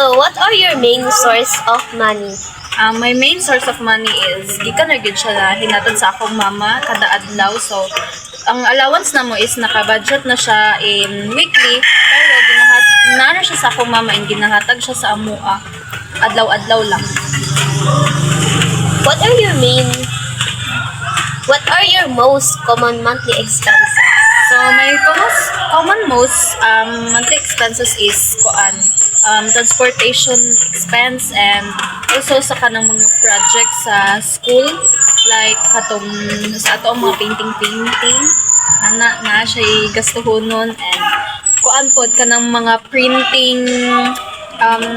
So, what are your main source of money? My main source of money is gikan ra gyud siya na hinatod sa akong mama kada adlaw. So ang allowance na mo is naka-budget na siya in weekly, pero nara siya sa akong mama and ginahatag siya sa amoa adlaw-adlaw lang. What are your most common monthly expenses? So my most monthly expenses is transportation expense and also sa kanang mga project sa school like katong sa ato ang mga painting na siya gastuhonon and pod kanang mga printing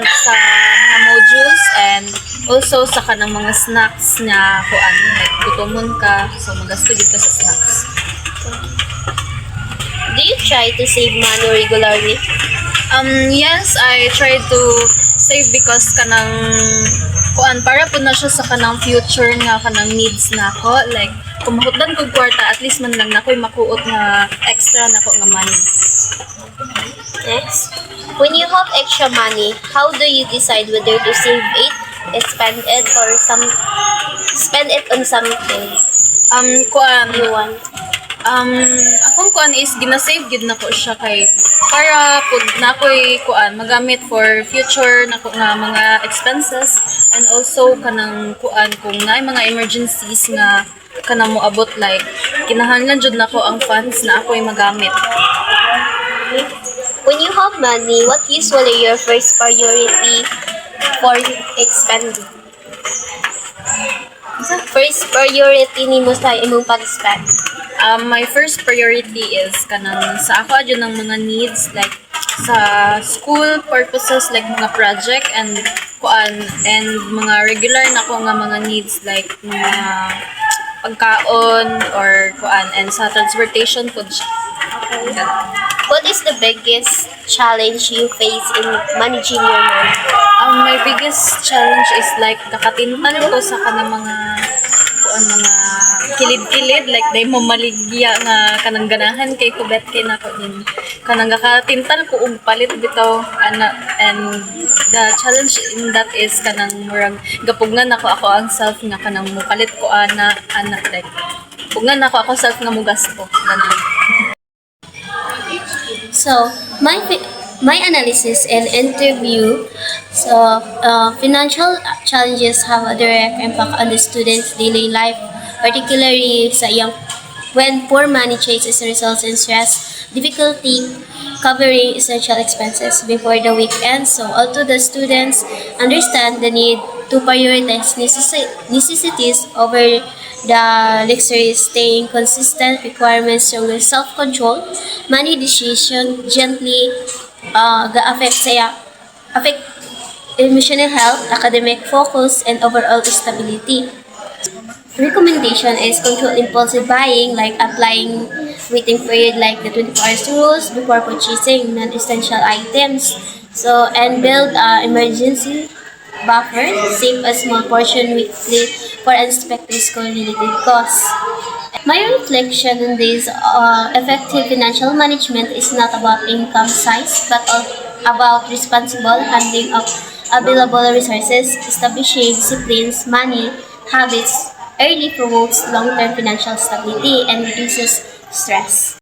sa mga modules and also sa kanang mga snacks na like gutomon ka so magasto gid ka sa snacks. Do you try to save money regularly? Yes, I try to save because para po na siya sa kanang future nga kanang needs na ako. Like, kung mahutdan kong kwarta, at least man lang na ako'y makuot na extra na ko nga money. Next, when you have extra money, how do you decide whether to save it, spend it, or spend it on something you want? Akong is ginasave gid nako siya kay para pud na ako'y magamit for future nako nga mga expenses and also kanang kung naay mga emergencies nga kanang moabot like kinahanglan jud nako ang funds na ako'y magamit. When you have money, what usually your first priority for expending? First priority nimo sa imong pag-spend? My first priority is kanang sa ako adyo ng mga needs like sa school purposes like mga project and mga regular na ko nga mga needs like mga pagkaon or and sa transportation po siya. Okay. What is the biggest challenge you face in managing your money? My biggest challenge is like kakatintan ko sa kanang mga kilid-kilid like day mo maligya nga kanang ganahan kay kubet kay nako din kanang gakatintal ko og palit bitaw and the challenge in that is kanang murag gapugnan ako ang self nga kanang mupalit ko like pugnan ako self nga mugasto ganun. So, my analysis and interview, financial challenges have a direct impact on the student's daily life, particularly when poor money choices results in stress, difficulty covering essential expenses before the week ends. So, although the students understand the need to prioritize necessities over the luxuries, staying consistent requirements, stronger self-control, money decision gently affect emotional health, academic focus, and overall stability. Recommendation is control impulsive buying, like applying waiting period like the 24 hours rules before purchasing non-essential items. So, and build emergency buffer, save a small portion weekly for unexpected school-related costs. My reflection on this effective financial management is not about income size, but about responsible handling of available resources, establishing disciplines, money habits early promotes long-term financial stability and reduces stress.